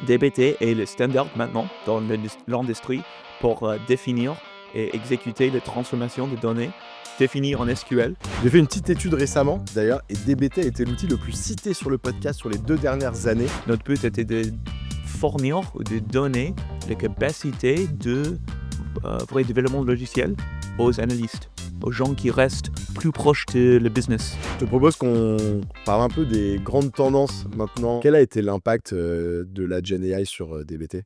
DBT est le standard maintenant dans l'industrie pour définir et exécuter les transformations de données définies en SQL. J'ai fait une petite étude récemment, d'ailleurs, et DBT a été l'outil le plus cité sur le podcast sur les 2 dernières années. Notre but était de fournir ou de donner les capacités de vrai développement logiciel aux analystes, aux gens qui restent plus proches de le business. Je te propose qu'on parle un peu des grandes tendances maintenant. Quel a été l'impact de la Gen AI sur DBT?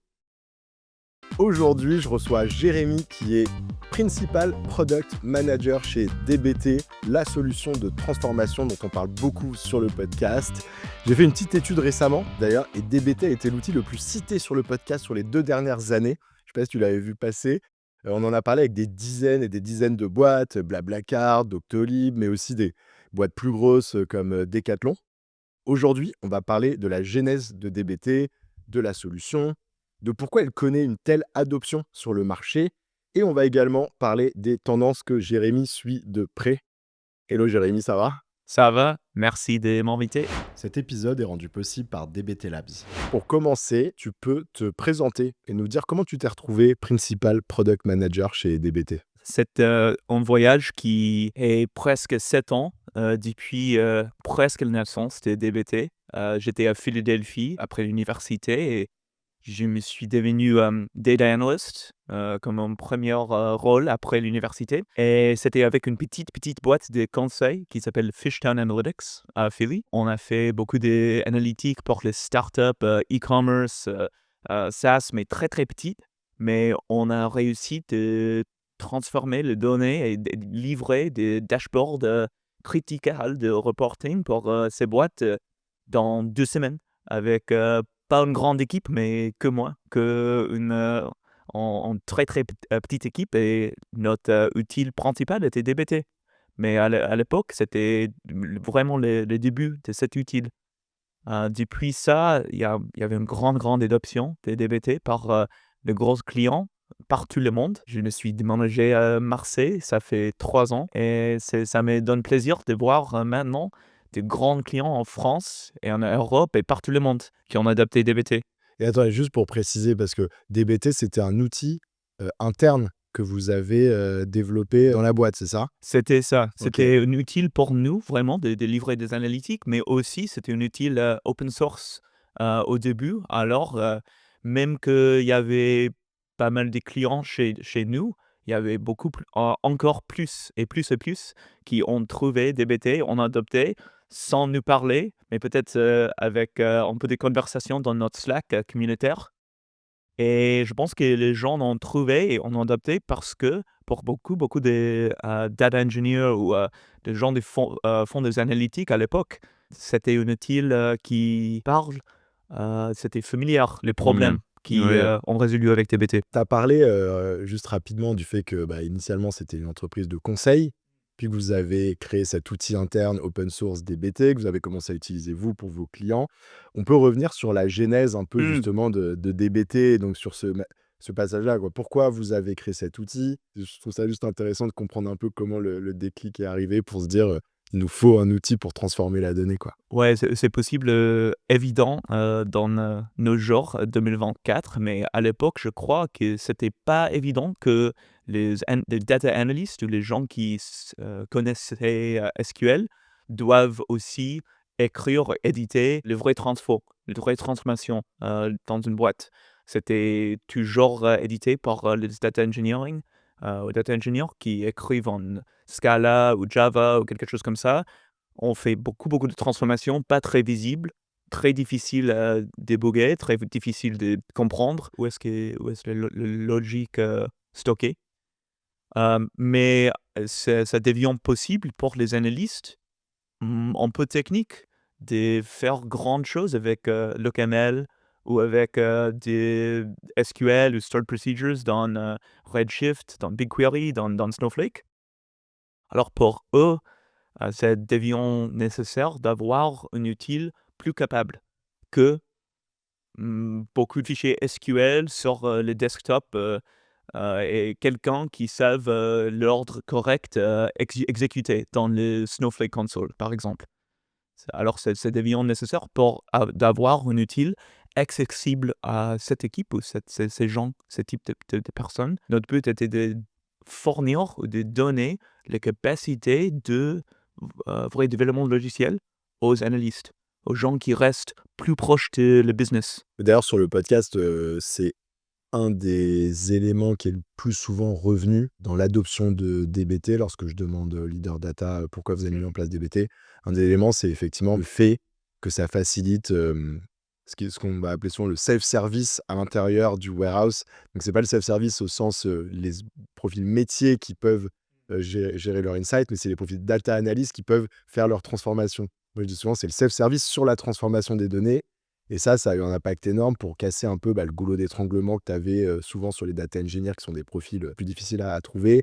Aujourd'hui, je reçois Jérémy qui est Principal Product Manager chez DBT, la solution de transformation dont on parle beaucoup sur le podcast. J'ai fait une petite étude récemment d'ailleurs et DBT a été l'outil le plus cité sur le podcast sur les 2 dernières années. Je sais pas si tu l'avais vu passer. On en a parlé avec des dizaines et des dizaines de boîtes, Blablacar, Doctolib, mais aussi des boîtes plus grosses comme Decathlon. Aujourd'hui, on va parler de la genèse de DBT, de la solution, de pourquoi elle connaît une telle adoption sur le marché, et on va également parler des tendances que Jérémy suit de près. Hello Jérémy, ça va? Ça va? Merci de m'inviter. Cet épisode est rendu possible par DBT Labs. Pour commencer, tu peux te présenter et nous dire comment tu t'es retrouvé Principal Product Manager chez DBT. C'est un voyage qui est presque 7 ans depuis presque la naissance de DBT. J'étais à Philadelphie après l'université et je me suis devenu data analyst comme mon premier rôle après l'université. Et c'était avec une petite boîte de conseil qui s'appelle Fishtown Analytics à Philly. On a fait beaucoup d'analytiques pour les startups, e-commerce, SaaS, mais très petites. Mais on a réussi de transformer les données et de livrer des dashboards critiques de reporting pour ces boîtes dans 2 semaines avec pas une grande équipe, mais que moi, en très petite équipe et notre outil principal était DBT. Mais à l'époque, c'était vraiment le début de cet outil. Depuis ça, il y avait une grande adoption de DBT par de gros clients par tout le monde. Je me suis déménagé à Marseille, ça fait 3 ans et ça me donne plaisir de voir maintenant des grands clients en France et en Europe et partout le monde qui ont adopté DBT. Et attends, et juste pour préciser, parce que DBT, c'était un outil interne que vous avez développé dans la boîte, c'est ça? C'était ça. Ok. C'était un outil pour nous vraiment de livrer des analytiques, mais aussi c'était un outil open source au début. Alors, même qu'il y avait pas mal de clients chez nous, il y avait encore plus et plus qui ont trouvé DBT, ont adopté sans nous parler, mais peut-être avec un peu de conversation dans notre Slack communautaire. Et je pense que les gens ont trouvé et ont adopté parce que pour beaucoup de data engineers ou des gens qui font des analytiques à l'époque, c'était un outil qui parle, c'était familier, les problèmes qui Ouais. ont résolu avec TBT. Tu as parlé juste rapidement du fait que initialement, c'était une entreprise de conseil, puis que vous avez créé cet outil interne open source DBT, que vous avez commencé à utiliser vous pour vos clients. On peut revenir sur la genèse un peu Mmh. justement de DBT, donc sur ce passage-là, quoi. Pourquoi vous avez créé cet outil? Je trouve ça juste intéressant de comprendre un peu comment le déclic est arrivé pour se dire, il nous faut un outil pour transformer la donnée, quoi. Ouais, c'est possible, évident, dans nos jours 2024, mais à l'époque, je crois que c'était pas évident que les data analysts ou les gens qui connaissaient SQL doivent aussi écrire, éditer les vraies transformations dans une boîte. C'était toujours édité par les data engineers qui écrivent en Scala ou Java ou quelque chose comme ça. On fait beaucoup de transformations, pas très visibles, très difficiles à débugger, très difficiles de comprendre où est-ce le logique, stocké. Mais ça devient possible pour les analystes, un peu techniques, de faire grandes choses avec, l'OCaml ou avec, des SQL ou stored procedures dans, Redshift, dans BigQuery, dans Snowflake. Alors pour eux, ça devient nécessaire d'avoir un outil plus capable que, beaucoup de fichiers SQL sur, les desktops, et quelqu'un qui savent, l'ordre correct, exécuter dans le Snowflake console, par exemple. Alors ça devient nécessaire pour d'avoir un outil accessible à cette équipe ou ces gens, ce type de personnes. Notre but était de fournir ou de donner les capacités de vrai développement de logiciel aux analystes, aux gens qui restent plus proches de le business. D'ailleurs, sur le podcast, c'est un des éléments qui est le plus souvent revenu dans l'adoption de DBT lorsque je demande au leader data pourquoi vous avez mis en place DBT. Un des éléments, c'est effectivement le fait que ça facilite ce qu'on va appeler souvent le self-service à l'intérieur du warehouse. Donc, c'est pas le self-service au sens les profils métiers qui peuvent gérer leur insight, mais c'est les profils data analyst qui peuvent faire leur transformation. Moi, je dis souvent, c'est le self-service sur la transformation des données. Et ça a eu un impact énorme pour casser un peu le goulot d'étranglement que tu avais souvent sur les data engineers, qui sont des profils plus difficiles à trouver.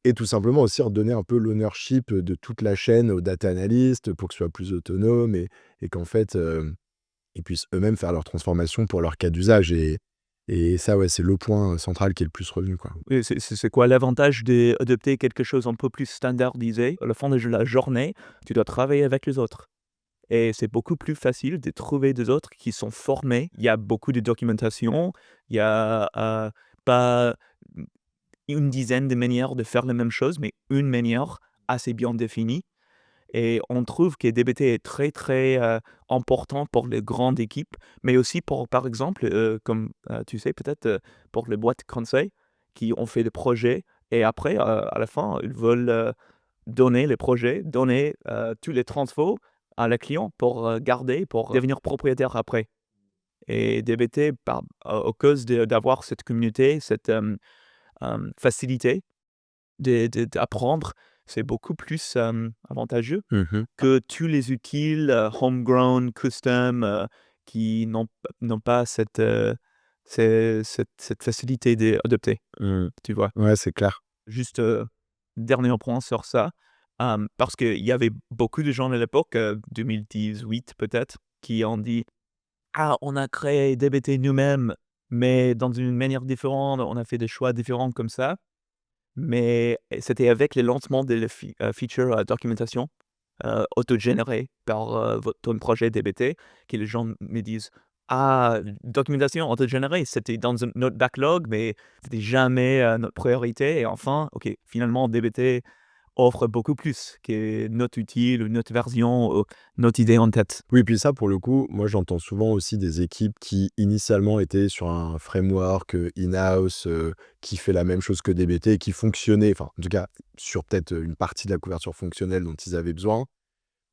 Et tout simplement aussi redonner un peu l'ownership de toute la chaîne aux data analystes pour que ce soit plus autonome et qu'en fait, ils puissent eux-mêmes faire leur transformation pour leur cas d'usage. Et ça, ouais, c'est le point central qui est le plus revenu, quoi. Et c'est quoi l'avantage d'adopter quelque chose un peu plus standardisé? À la fin de la journée, tu dois travailler avec les autres et c'est beaucoup plus facile de trouver des autres qui sont formés. Il y a beaucoup de documentation, il y a, pas une dizaine de manières de faire la même chose, mais une manière assez bien définie. Et on trouve que DBT est très, très, important pour les grandes équipes, mais aussi pour, par exemple, comme, tu sais peut-être, pour les boîtes conseil qui ont fait des projets et après, à la fin, ils veulent, donner les projets, donner, tous les transfos à la client pour, garder, pour devenir propriétaire après. Et DBT à cause d'avoir cette communauté, cette, facilité d'apprendre, c'est beaucoup plus, avantageux Mmh. que tous les utiles, homegrown, custom, qui n'ont pas cette facilité d'adopter, Mmh. tu vois? Ouais, c'est clair. Juste, dernier point sur ça, parce qu'il y avait beaucoup de gens à l'époque, 2018 peut-être, qui ont dit: «Ah, on a créé DBT nous-mêmes, mais dans une manière différente, on a fait des choix différents comme ça». Mais c'était avec le lancement de la feature, documentation, autogénérée par, ton projet DBT que les gens me disent: «Ah, documentation autogénérée, c'était dans notre backlog, mais c'était jamais, notre priorité et enfin, OK, finalement DBT offre beaucoup plus que notre outil ou notre version ou notre idée en tête». Oui, puis ça, pour le coup, moi, j'entends souvent aussi des équipes qui, initialement, étaient sur un framework in-house qui fait la même chose que DBT et qui fonctionnait, enfin, en tout cas, sur peut-être une partie de la couverture fonctionnelle dont ils avaient besoin.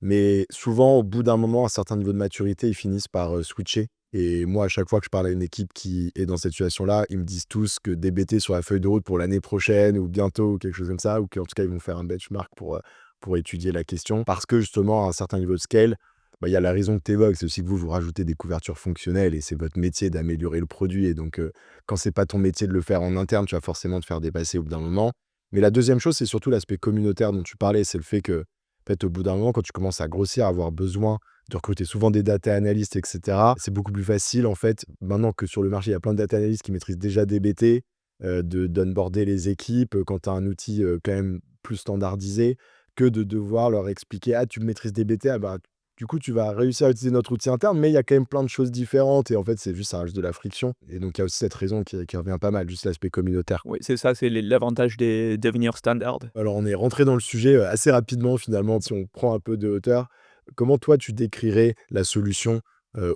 Mais souvent, au bout d'un moment, à un certain niveau de maturité, ils finissent par switcher. Et moi, à chaque fois que je parle à une équipe qui est dans cette situation-là, ils me disent tous que DBT sur la feuille de route pour l'année prochaine ou bientôt ou quelque chose comme ça, ou qu'en tout cas, ils vont faire un benchmark pour étudier la question. Parce que justement, à un certain niveau de scale, bah, il y a la raison que tu évoques, c'est aussi que vous rajoutez des couvertures fonctionnelles et c'est votre métier d'améliorer le produit. Et donc, quand c'est pas ton métier de le faire en interne, tu vas forcément te faire dépasser au bout d'un moment. Mais la deuxième chose, c'est surtout l'aspect communautaire dont tu parlais, c'est le fait que en fait, au bout d'un moment, quand tu commences à grossir, à avoir besoin de recruter souvent des data analysts, et cetera, c'est beaucoup plus facile, en fait, maintenant que sur le marché, il y a plein de data analysts qui maîtrisent déjà DBT, d'onboarder les équipes, quand tu as un outil, quand même plus standardisé, que de devoir leur expliquer: «Ah, tu maîtrises DBT, ah bah, du coup, tu vas réussir à utiliser notre outil interne, mais il y a quand même plein de choses différentes» et en fait, c'est juste ça rajoute de la friction et donc il y a aussi cette raison qui revient pas mal, juste l'aspect communautaire. Oui, c'est ça, c'est l'avantage de devenir standard. Alors, on est rentré dans le sujet, assez rapidement finalement, si on prend un peu de hauteur. Comment toi, tu décrirais la solution,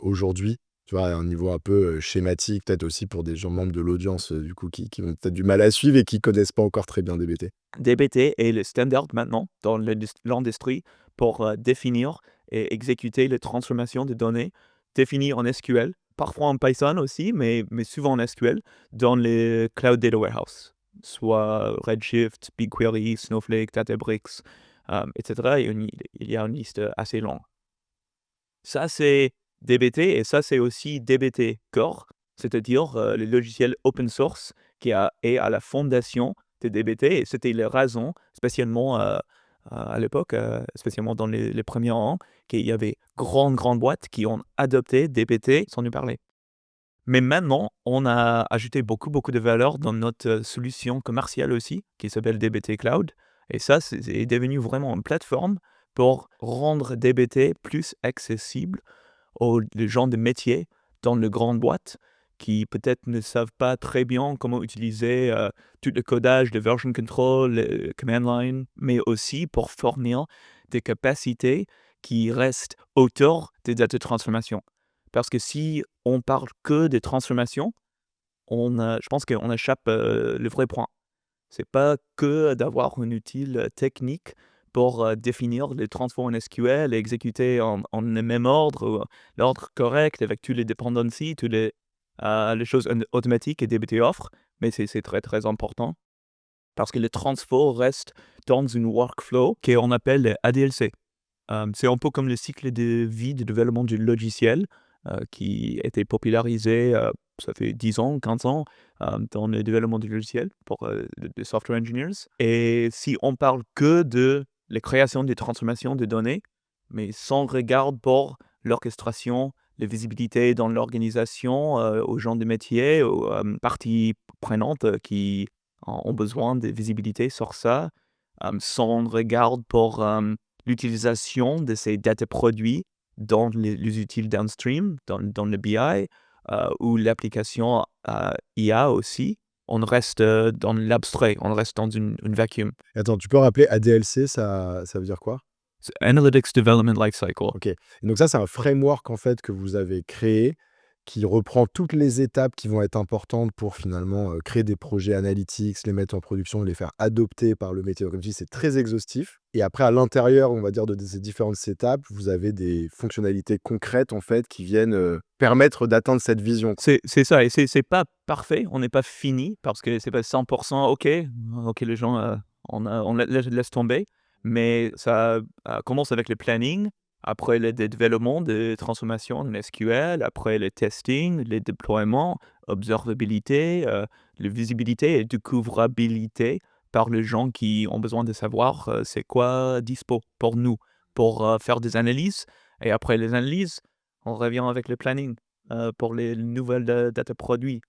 aujourd'hui? Tu vois, à un niveau un peu, schématique, peut-être aussi pour des gens membres de l'audience, du coup, qui ont peut-être du mal à suivre et qui connaissent pas encore très bien DBT. DBT est le standard maintenant dans l'industrie pour, définir et exécuter les transformations de données définies en SQL, parfois en Python aussi, mais souvent en SQL, dans les cloud data warehouse, soit Redshift, BigQuery, Snowflake, Databricks, et cetera. Il y a une liste assez longue. Ça, c'est DBT et ça, c'est aussi DBT Core, c'est-à-dire, le logiciel open source est à la fondation de DBT et c'était la raison, spécialement, à l'époque, spécialement dans les premiers rangs, qu'il y avait grandes boîtes qui ont adopté DBT sans nous parler. Mais maintenant, on a ajouté beaucoup de valeur dans notre, solution commerciale aussi, qui s'appelle DBT Cloud et ça, c'est devenu vraiment une plateforme pour rendre DBT plus accessible aux les gens de métier dans les grandes boîtes qui peut-être ne savent pas très bien comment utiliser tout le codage de version control, le command line, mais aussi pour fournir des capacités qui restent autour des data transformations. Parce que si on parle que des transformations, je pense qu'on échappe le vrai point. C'est pas que d'avoir un outil technique pour définir les transforms en SQL et exécuter en le même ordre, ou l'ordre correct avec tous les dependencies, toutes les choses automatiques que DBT offre, mais c'est très très important parce que les transforms restent dans une workflow qu'on appelle ADLC. C'est un peu comme le cycle de vie de développement du logiciel qui a été popularisé, ça fait 10 ans, 15 ans, dans le développement du logiciel pour les software engineers. Et si on parle que de la création des transformations de données, mais sans regard pour l'orchestration, la visibilité dans l'organisation, aux gens de métier, aux parties prenantes qui ont besoin de visibilité sur ça, sans regard pour l'utilisation de ces data produits dans les outils downstream, dans le BI, ou l'application IA aussi. On reste dans l'abstrait, on reste dans une vacuum. Attends, tu peux rappeler ADLC, ça veut dire quoi? C'est Analytics Development Lifecycle. OK. Et donc ça, c'est un framework en fait que vous avez créé, qui reprend toutes les étapes qui vont être importantes pour finalement, créer des projets analytics, les mettre en production, les faire adopter par le métier. Donc comme tu dis, c'est très exhaustif et après à l'intérieur, on va dire, de ces différentes étapes, vous avez des fonctionnalités concrètes en fait qui viennent, permettre d'atteindre cette vision. C'est ça et c'est pas parfait, on n'est pas fini parce que c'est pas 100 OK, OK les gens, on laisse tomber, mais ça, commence avec le planning, après le développement de transformation en SQL, après le testing, les déploiements, observabilité, la visibilité et découvrabilité par les gens qui ont besoin de savoir, c'est quoi dispo pour nous, pour, faire des analyses et après les analyses, on revient avec le planning pour les nouvelles data produits.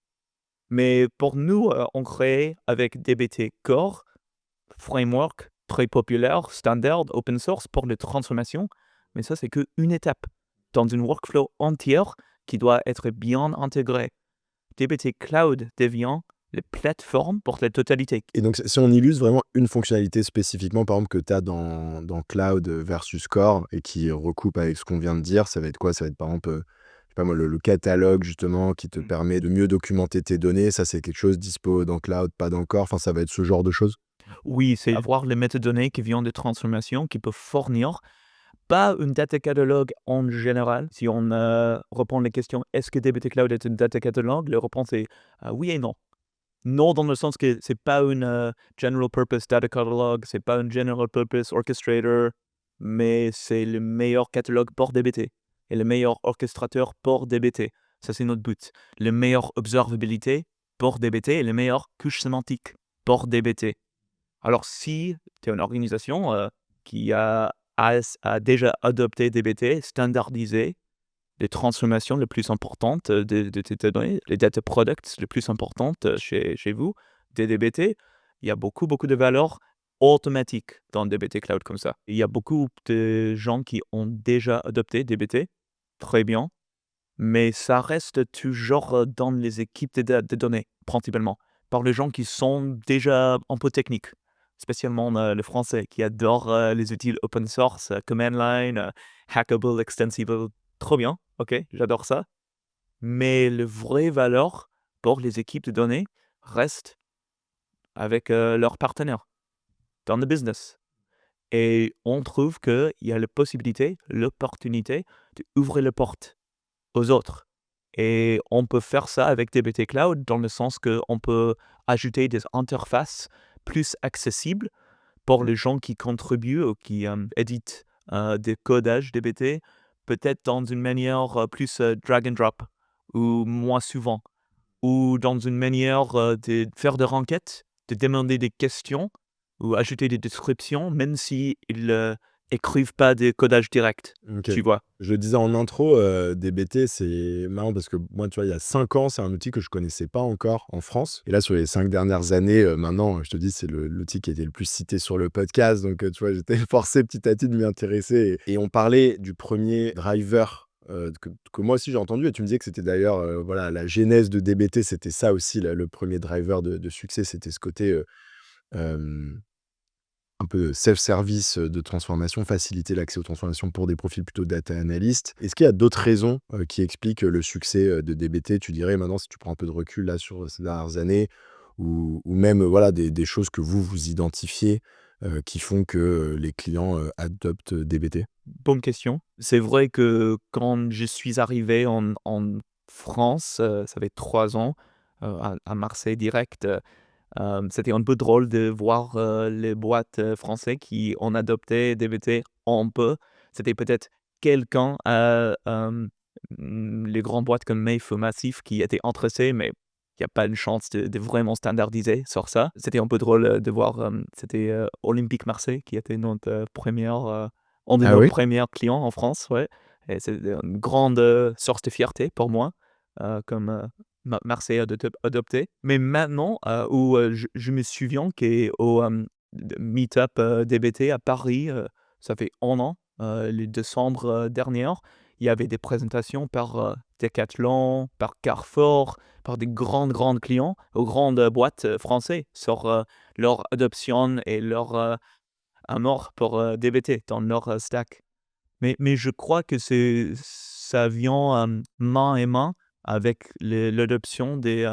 Mais pour nous, on crée avec DBT Core, framework très populaire, standard, open source pour les transformations. Mais ça, c'est qu'une étape dans une workflow entière qui doit être bien intégrée. DBT Cloud devient la plateforme pour la totalité. Et donc si on illustre vraiment une fonctionnalité spécifiquement, par exemple, que tu as dans Cloud versus Core et qui recoupe avec ce qu'on vient de dire, ça va être quoi? Ça va être par exemple, je sais pas moi, le catalogue justement qui te permet de mieux documenter tes données. Ça, c'est quelque chose dispo dans Cloud, pas dans Core. Enfin, ça va être ce genre de choses? Oui, c'est avoir les métadonnées qui viennent de transformation qui peuvent fournir pas une data catalogue en général. Si on reprend les questions, est-ce que DBT Cloud est une data catalogue? La réponse est oui et non. Non, dans le sens que c'est pas une general purpose data catalog, c'est pas une general purpose orchestrator, mais c'est le meilleur catalogue pour DBT et le meilleur orchestrateur pour DBT. Ça, c'est notre but. Le meilleur observabilité pour DBT et le meilleur couche sémantique pour DBT. Alors, si tu es une organisation qui a déjà adopté DBT, standardisé les transformations les plus importantes de tes données, les data products les plus importantes chez vous, des DBT, il y a beaucoup, beaucoup de valeurs automatiques dans DBT Cloud comme ça. Il y a beaucoup de gens qui ont déjà adopté DBT, très bien, mais ça reste toujours dans les équipes de données, principalement, par les gens qui sont déjà un peu techniques, spécialement les Français qui adorent les outils open source, command line, hackable, extensible, trop bien, ok, j'adore ça. Mais le vraie valeur pour les équipes de données reste avec leurs partenaires dans le business. Et on trouve qu'il y a la possibilité, l'opportunité d'ouvrir les portes aux autres. Et on peut faire ça avec DBT Cloud dans le sens qu'on peut ajouter des interfaces plus accessibles pour les gens qui contribuent ou qui éditent des codages DBT, peut-être dans une manière plus drag and drop ou moins souvent, ou dans une manière de faire des requêtes, de demander des questions ou ajouter des descriptions, même s'ils écrivent pas des codages directs, OK. tu vois. Je le disais en intro, DBT, c'est marrant parce que moi, tu vois, il y a 5 ans, c'est un outil que je connaissais pas encore en France et là, sur les 5 dernières années, maintenant, je te dis, c'est l'outil qui a été le plus cité sur le podcast donc tu vois, j'étais forcé petit à petit de m'y intéresser et on parlait du premier driver, que moi aussi j'ai entendu et tu me disais que c'était d'ailleurs, voilà, la genèse de DBT, c'était ça aussi le 1er driver de succès, c'était ce côté, hem, un peu self-service, de transformation, faciliter l'accès aux transformations pour des profils plutôt data analyst. Est-ce qu'il y a d'autres raisons, qui expliquent, le succès, de DBT? Tu dirais maintenant si tu prends un peu de recul là sur ces dernières années ou même, voilà des choses que vous identifiez, qui font que, les clients, adoptent DBT? Bonne question. C'est vrai que quand je suis arrivé en France, ça fait 3 ans, à Marseille direct, c'était un peu drôle de voir, les boîtes, français qui ont adopté DBT en peu. C'était peut-être quelqu'un, les grandes boîtes comme Maif ou Massif qui étaient intéressées, mais il y a pas une chance de vraiment standardiser sur ça. C'était un peu drôle, de voir, c'était, Olympique Marseille qui était notre, 1re, un de Ah nos oui? premiers clients en France, ouais, et c'est une grande, source de fierté pour moi, comme, Marseille a adopté. Mais maintenant, où, je me souviens qu'au, meet-up, DBT à Paris, ça fait 1 an, le décembre, dernier, il y avait des présentations par, Decathlon, par Carrefour, par des grandes clients, aux grandes, boîtes, français sur, leur adoption et leur, amour pour, DBT dans leur, stack. Mais je crois que ça vient, main et main avec l'adoption des,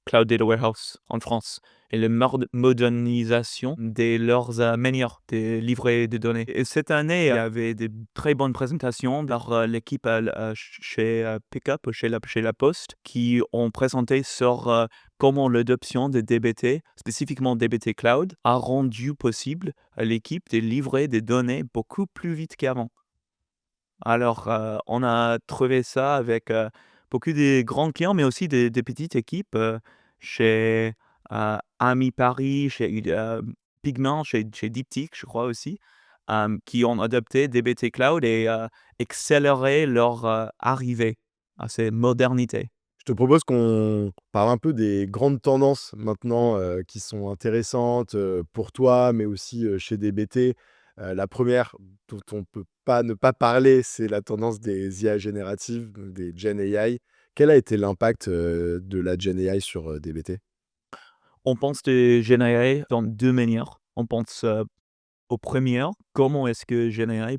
cloud data warehouse en France et la modernisation de leurs, manières de livrer des données. Et cette année, il y avait des très bonnes présentations par, l'équipe chez, Pickup, chez La Poste, qui ont présenté sur, comment l'adoption de DBT, spécifiquement DBT Cloud, a rendu possible à l'équipe de livrer des données beaucoup plus vite qu'avant. Alors, on a trouvé ça avec, beaucoup des grands clients, mais aussi des petites équipes, chez, Ami Paris, chez Pigment, chez Diptyque, je crois aussi, qui ont adopté DBT Cloud et accéléré leur, arrivée à ces modernités. Je te propose qu'on parle un peu des grandes tendances maintenant, qui sont intéressantes, pour toi, mais aussi, chez DBT. La première dont on peut pas ne pas parler, c'est la tendance des IA génératives, donc des Gen AI. Quel a été l'impact, de la Gen AI sur, DBT? On pense de GenAI dans 2 manières. On pense, aux premières, comment est-ce que GenAI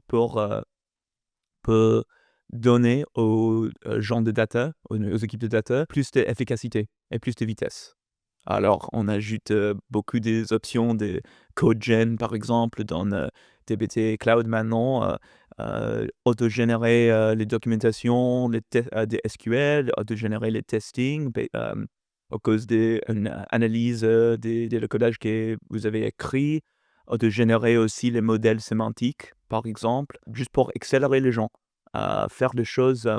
peut donner aux, gens de data, aux équipes de data, plus d'efficacité et plus de vitesse. Alors, on ajoute, beaucoup des options de code gen, par exemple, dans, dbt Cloud maintenant, autogénérer, les documentations, des SQL, autogénérer les testing, à cause des une analyse, des codages que vous avez écrits, autogénérer aussi les modèles sémantiques, par exemple, juste pour accélérer les gens à faire des choses,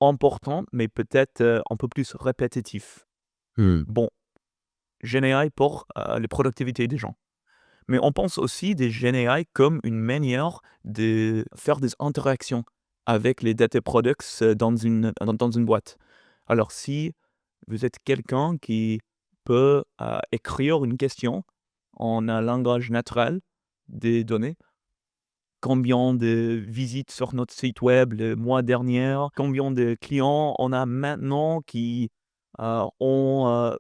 importantes, mais peut-être, un peu plus répétitif. Mmh. Bon, GenAI pour, les productivités des gens. Mais on pense aussi des GenAI comme une manière de faire des interactions avec les data products, dans une boîte. Alors si vous êtes quelqu'un qui peut, écrire une question en un langage naturel des données. Combien de visites sur notre site web le mois dernier? Combien de clients on a maintenant qui, ont,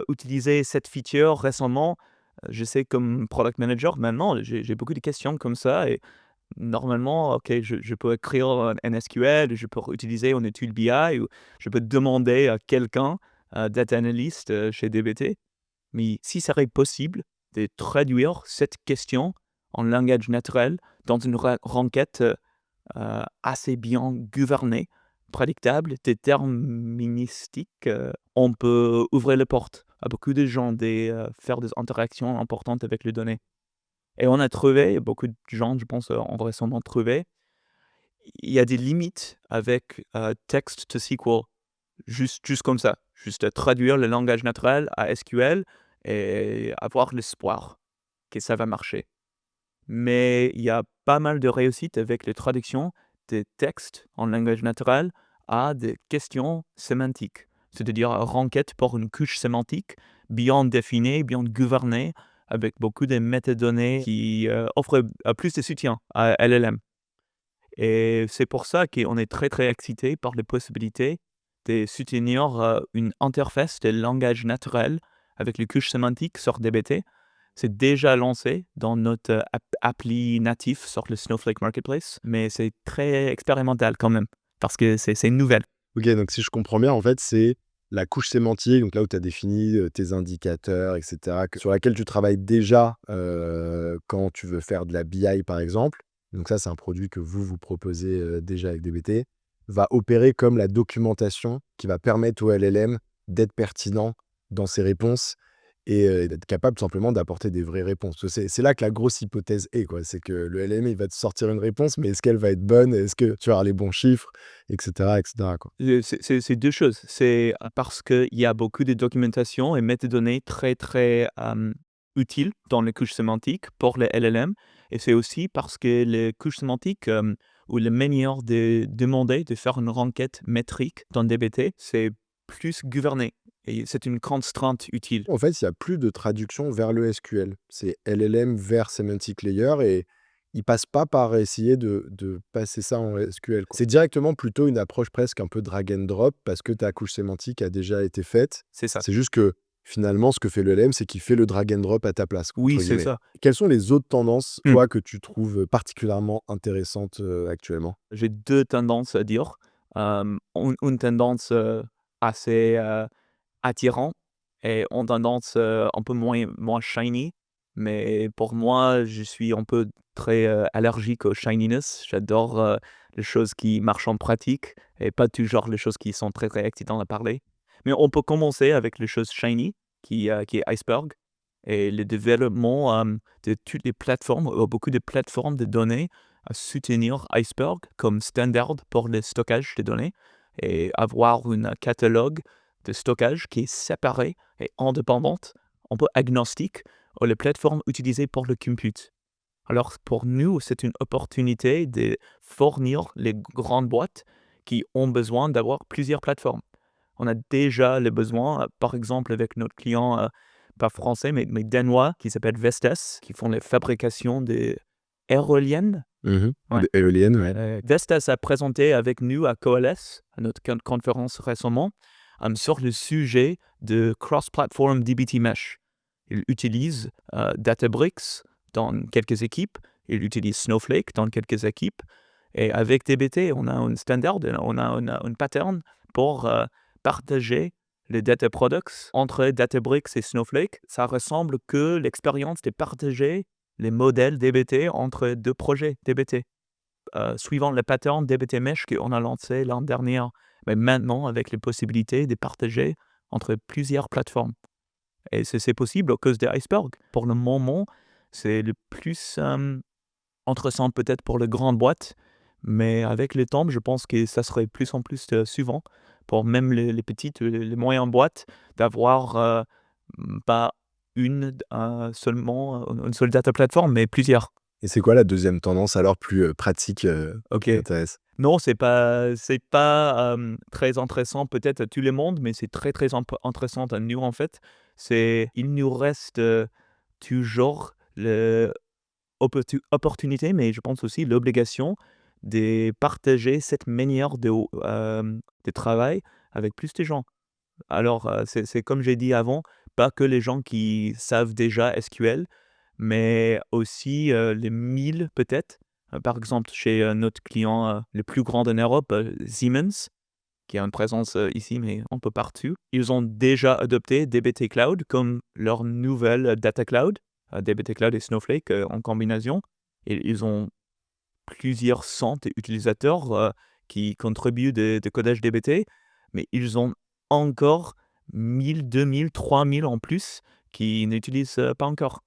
utilisé cette feature récemment? Je sais comme product manager maintenant, j'ai beaucoup de questions comme ça et normalement, OK, je peux écrire un SQL, je peux utiliser une étude BI ou je peux demander à quelqu'un, data analyst, chez DBT. Mais si ça serait possible de traduire cette question en langage naturel dans une requête, assez bien gouvernée, prédictable, déterministique, on peut ouvrir les portes à beaucoup de gens, faire des interactions importantes avec les données. Et on a trouvé, beaucoup de gens, je pense, ont récemment trouvé, il y a des limites avec, text to SQL, juste comme ça, juste traduire le langage naturel à SQL et avoir l'espoir que ça va marcher. Mais il y a pas mal de réussite avec les traductions des textes en langage naturel à des questions sémantiques. C'est-à-dire requête pour une couche sémantique bien définie, bien gouvernée, avec beaucoup de métadonnées qui offrent plus de soutien à LLM. Et c'est pour ça qu'on est très, très excité par les possibilités de soutenir une interface de langage naturel avec les couches sémantiques sur DBT. C'est déjà lancé dans notre appli natif sur le Snowflake Marketplace, mais c'est très expérimental quand même, parce que c'est une nouvelle. Ok, donc si je comprends bien, en fait, c'est la couche sémantique, donc là où tu as défini tes indicateurs, etc., sur laquelle tu travailles déjà quand tu veux faire de la BI, par exemple. Donc ça, c'est un produit que vous proposez déjà avec DBT, va opérer comme la documentation qui va permettre au LLM d'être pertinent dans ses réponses et d'être capable tout simplement d'apporter des vraies réponses. C'est là que la grosse hypothèse est, quoi. C'est que le LLM, il va te sortir une réponse, mais est-ce qu'elle va être bonne? Est-ce que tu vas avoir les bons chiffres? Etc., etc., quoi. C'est 2 choses. C'est parce qu'il y a beaucoup de documentation et métadonnées très, très, utiles dans les couches sémantiques pour les LLM, et c'est aussi parce que les couches sémantiques, ou la manière de demander de faire une requête métrique dans DBT, c'est plus gouverné et c'est une constante utile. En fait, il y a plus de traduction vers le SQL. C'est LLM vers Semantic Layer et ils passent pas par essayer de passer ça en SQL, quoi. C'est directement plutôt une approche presque un peu drag and drop parce que ta couche sémantique a déjà été faite. C'est ça. C'est juste que finalement, ce que fait le LLM, c'est qu'il fait le drag and drop à ta place, Oui, entre c'est guillemets. ça. Quelles sont les autres tendances, Mmh. toi, que tu trouves particulièrement intéressantes actuellement? J'ai 2 tendances à dire. Une tendance, assez, attirant et ont tendance, un peu moins shiny. Mais pour moi, je suis un peu très, allergique au shininess. J'adore, les choses qui marchent en pratique et pas toujours les choses qui sont très, très excitantes à parler. Mais on peut commencer avec les choses shiny qui est Iceberg et le développement, de toutes les plateformes, beaucoup de plateformes de données à soutenir Iceberg comme standard pour le stockage des données et avoir un catalogue de stockage qui est séparé et indépendante, un peu agnostique aux les plateformes utilisées pour le compute. Alors pour nous, c'est une opportunité de fournir les grandes boîtes qui ont besoin d'avoir plusieurs plateformes. On a déjà les besoins, par exemple avec notre client, pas français, mais danois, qui s'appelle Vestas, qui font les fabrications des aéroliennes. Ouais. Des éoliennes, ouais. Vestas a présenté avec nous à Coalesce, à notre conférence récemment, sur le sujet de cross-platform DBT Mesh. Ils utilisent Databricks dans quelques équipes, ils utilisent Snowflake dans quelques équipes, et avec DBT, on a un standard, on a un pattern pour partager les data products entre Databricks et Snowflake. Ça ressemble que l'expérience de partager les modèles DBT entre 2 projets DBT. Suivant le pattern DBT Mesh qu'on a lancé l'an dernier, mais maintenant avec les possibilités de partager entre plusieurs plateformes. Et c'est possible à cause de Iceberg. Pour le moment, c'est le plus intéressant peut-être pour les grandes boîtes, mais avec le temps, je pense que ça serait plus en plus souvent pour même les petites, les moyennes boîtes d'avoir pas seulement une seule data platform, mais plusieurs. Et c'est quoi la deuxième tendance alors plus pratique qui OK. t'intéresse? Non, c'est pas, très intéressant peut-être à tout le monde, mais c'est très, très intéressant à nous, en fait. Il nous reste, toujours l'opportunité, mais je pense aussi l'obligation de partager cette manière de travail avec plus de gens. Alors, c'est comme j'ai dit avant, pas que les gens qui savent déjà SQL, mais aussi, les 1000 peut-être. Par exemple, chez, notre client, le plus grand en Europe, Siemens, qui a une présence, ici, mais un peu partout. Ils ont déjà adopté DBT Cloud comme leur nouvelle, data cloud, DBT Cloud et Snowflake, en combinaison, et ils ont plusieurs centaines d'utilisateurs, qui contribuent de codage DBT, mais ils ont encore 1000, 2000, 3000 en plus qui n'utilisent, pas encore.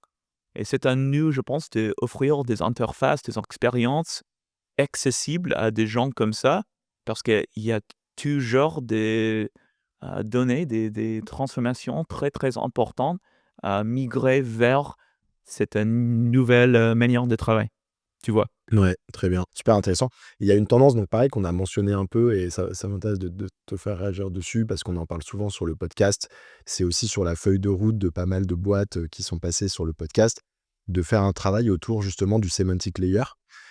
Et c'est à nous, je pense, d'offrir des interfaces, des expériences accessibles à des gens comme ça, parce qu'il y a toujours des, données, des transformations très, très importantes à migrer vers cette, nouvelle, manière de travail, tu vois? Ouais, très bien, super intéressant. Il y a une tendance, donc pareil, qu'on a mentionné un peu et ça m'intéresse de te faire réagir dessus parce qu'on en parle souvent sur le podcast. C'est aussi sur la feuille de route de pas mal de boîtes qui sont passées sur le podcast. de faire un travail autour justement du semantic layer.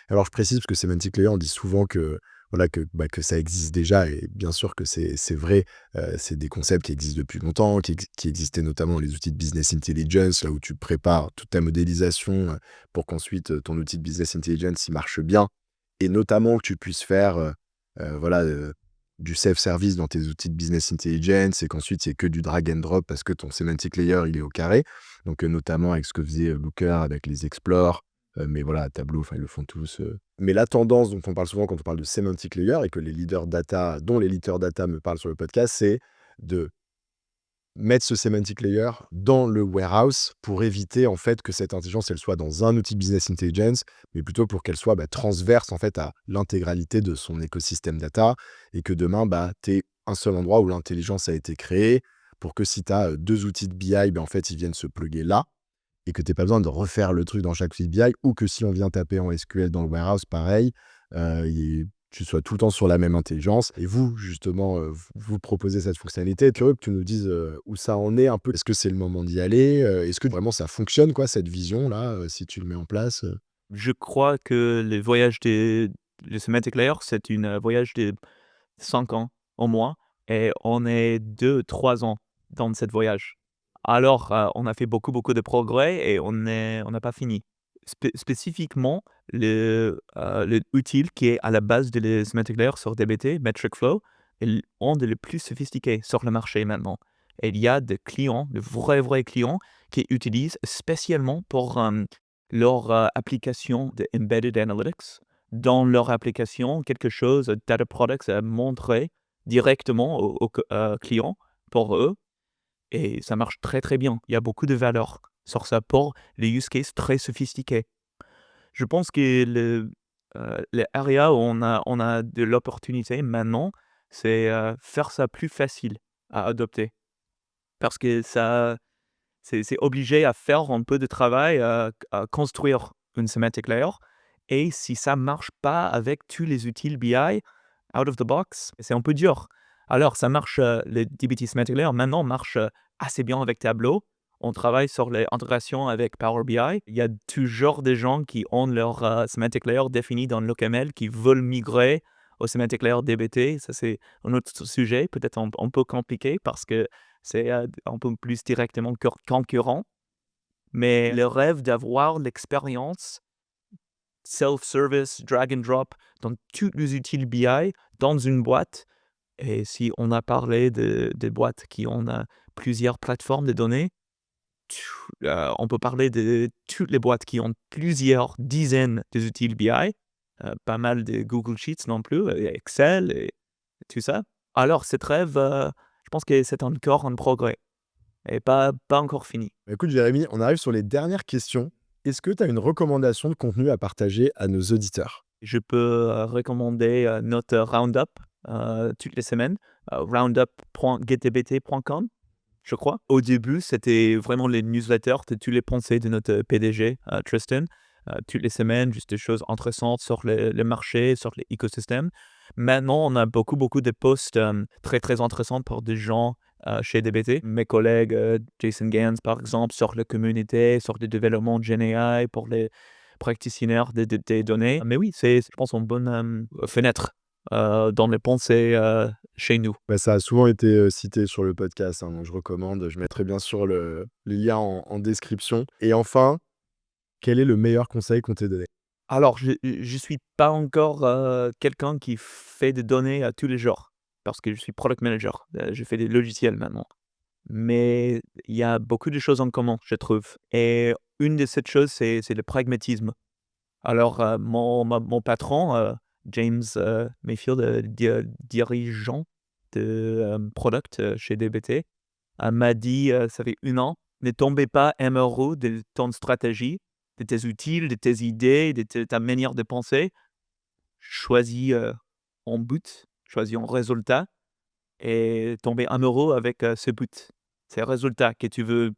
Alors je précise parce que semantic layer, on dit souvent que voilà que ça existe déjà et bien sûr que c'est vrai. C'est des concepts qui existent depuis longtemps, qui existaient notamment dans les outils de business intelligence, là où tu prépares toute ta modélisation pour qu'ensuite ton outil de business intelligence il marche bien et notamment que tu puisses faire voilà, du self-service dans tes outils de business intelligence et qu'ensuite c'est que du drag and drop parce que ton semantic layer il est au carré. Donc notamment avec ce que faisait Looker avec les explores, mais voilà, Tableau, enfin ils le font tous. Mais la tendance dont on parle souvent quand on parle de semantic layer et que les leaders data, dont les leaders data me parlent sur le podcast, c'est de mettre ce semantic layer dans le warehouse pour éviter en fait que cette intelligence elle soit dans un outil business intelligence, mais plutôt pour qu'elle soit transverse en fait à l'intégralité de son écosystème data et que demain tu aies un seul endroit où l'intelligence a été créée pour que si tu as deux outils de BI, en fait ils viennent se plugger là et que tu n'aies pas besoin de refaire le truc dans chaque outil de BI ou que si on vient taper en SQL dans le warehouse, pareil, tu sois tout le temps sur la même intelligence. Et vous, justement, vous proposez cette fonctionnalité. Curieux que tu nous dises où ça en est un peu. Est-ce que c'est le moment d'y aller? Est-ce que vraiment ça fonctionne, quoi, cette vision-là, si tu le mets en place? Je crois que le semantic layer, c'est une voyage de 5 ans au moins et on est 2-3 ans dans cette voyage. Alors, on a fait beaucoup, beaucoup de progrès et on n'a pas fini. Spécifiquement, le utile qui est à la base de les semantic layers sur DBT, Metricflow, est un des les plus sophistiqués sur le marché maintenant. Et il y a des clients, de vrais clients qui utilisent spécialement pour, leur, application de embedded analytics. Dans leur application, quelque chose, Data Products à montrer directement aux clients pour eux et ça marche très, très bien. Il y a beaucoup de valeur sur ça pour les use cases très sophistiqués. Je pense que les areas où on a de l'opportunité maintenant, c'est, faire ça plus facile à adopter. Parce que ça c'est obligé à faire un peu de travail, à construire une semantic layer et si ça marche pas avec tous les outils BI out of the box, c'est un peu dur. Alors ça marche, le dbt semantic layer maintenant marche, assez bien avec Tableau. On travaille sur les intégrations avec Power BI. Il y a toujours des gens qui ont leur, semantic layer défini dans l'OCaml, qui veulent migrer au semantic layer dbt. Ça, c'est un autre sujet, peut-être un peu compliqué parce que c'est, un peu plus directement concurrent, mais le rêve d'avoir l'expérience self-service, drag and drop dans tous les outils BI dans une boîte et si on a parlé de boîtes qui ont, plusieurs plateformes de données, on peut parler de toutes les boîtes qui ont plusieurs dizaines d'outils BI, pas mal de Google Sheets non plus, et Excel et tout ça. Alors cet rêve, je pense que c'est encore en progrès et pas encore fini. Bah, écoute, Jérémy, on arrive sur les dernières questions. Est-ce que tu as une recommandation de contenu à partager à nos auditeurs? Je peux, recommander, notre round-up, toutes les semaines, roundup.getdbt.com, je crois. Au début, c'était vraiment les newsletters de tous les pensées de notre PDG, Tristan. Toutes les semaines, juste des choses intéressantes sur le marché, sur l'écosystème. Maintenant, on a beaucoup, beaucoup de posts, très, très intéressants pour des gens, chez DBT. Mes collègues, Jason Gans, par exemple, sur la communauté, sur le développement de GenAI pour les practitioners des données. Mais oui, c'est, je pense, une bonne, fenêtre, dans les pensées, chez nous. Bah, ça a souvent été cité sur le podcast, hein, donc je recommande. Je mettrai bien sûr le lien en description. Et enfin, quel est le meilleur conseil qu'on t'ait donné? Alors, je suis pas encore, quelqu'un qui fait des données à tous les jours, parce que je suis product manager, je fais des logiciels maintenant. Mais il y a beaucoup de choses en commun, je trouve et une de ces choses, c'est le pragmatisme. Alors, mon patron, James, Mayfield, dirigeant de, product, chez DBT, m'a dit, ça fait 1 an: «Ne tombez pas amoureux de ton stratégie, de tes outils, de tes idées, de ta manière de penser. Choisis, un but, choisis un résultat et tomber amoureux avec, ce but. C'est le résultat que tu veux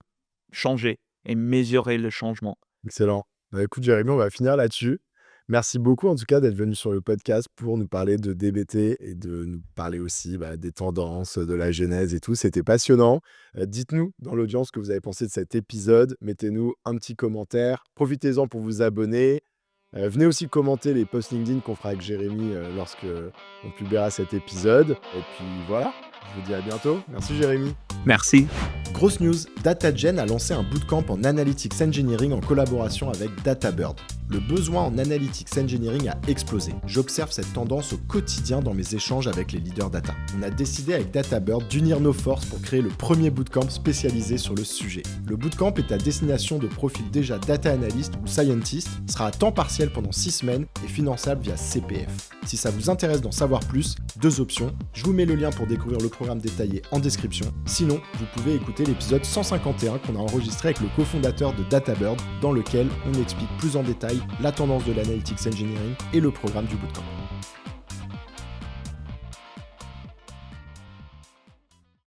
changer et mesurer le changement». Excellent. Bah, écoute, Jérémy, on va finir là-dessus. Merci beaucoup en tout cas d'être venu sur le podcast pour nous parler de DBT et de nous parler aussi des tendances, de la genèse et tout. C'était passionnant. Dites-nous dans l'audience ce que vous avez pensé de cet épisode. Mettez-nous un petit commentaire. Profitez-en pour vous abonner. Venez aussi commenter les posts LinkedIn qu'on fera avec Jérémy lorsque on publiera cet épisode. Et puis voilà, je vous dis à bientôt. Merci Jérémy. Merci. Grosse news, DataGen a lancé un bootcamp en Analytics Engineering en collaboration avec DataBird. Le besoin en Analytics Engineering a explosé. J'observe cette tendance au quotidien dans mes échanges avec les leaders data. On a décidé avec DataBird d'unir nos forces pour créer le premier bootcamp spécialisé sur le sujet. Le bootcamp est à destination de profils déjà data analyst ou scientist, sera à temps partiel pendant 6 semaines et finançable via CPF. Si ça vous intéresse d'en savoir plus, 2 options. Je vous mets le lien pour découvrir le programme détaillé en description. Sinon, vous pouvez écouter l'épisode 151 qu'on a enregistré avec le cofondateur de DataBird, dans lequel on explique plus en détail la tendance de l'Analytics Engineering et le programme du bootcamp.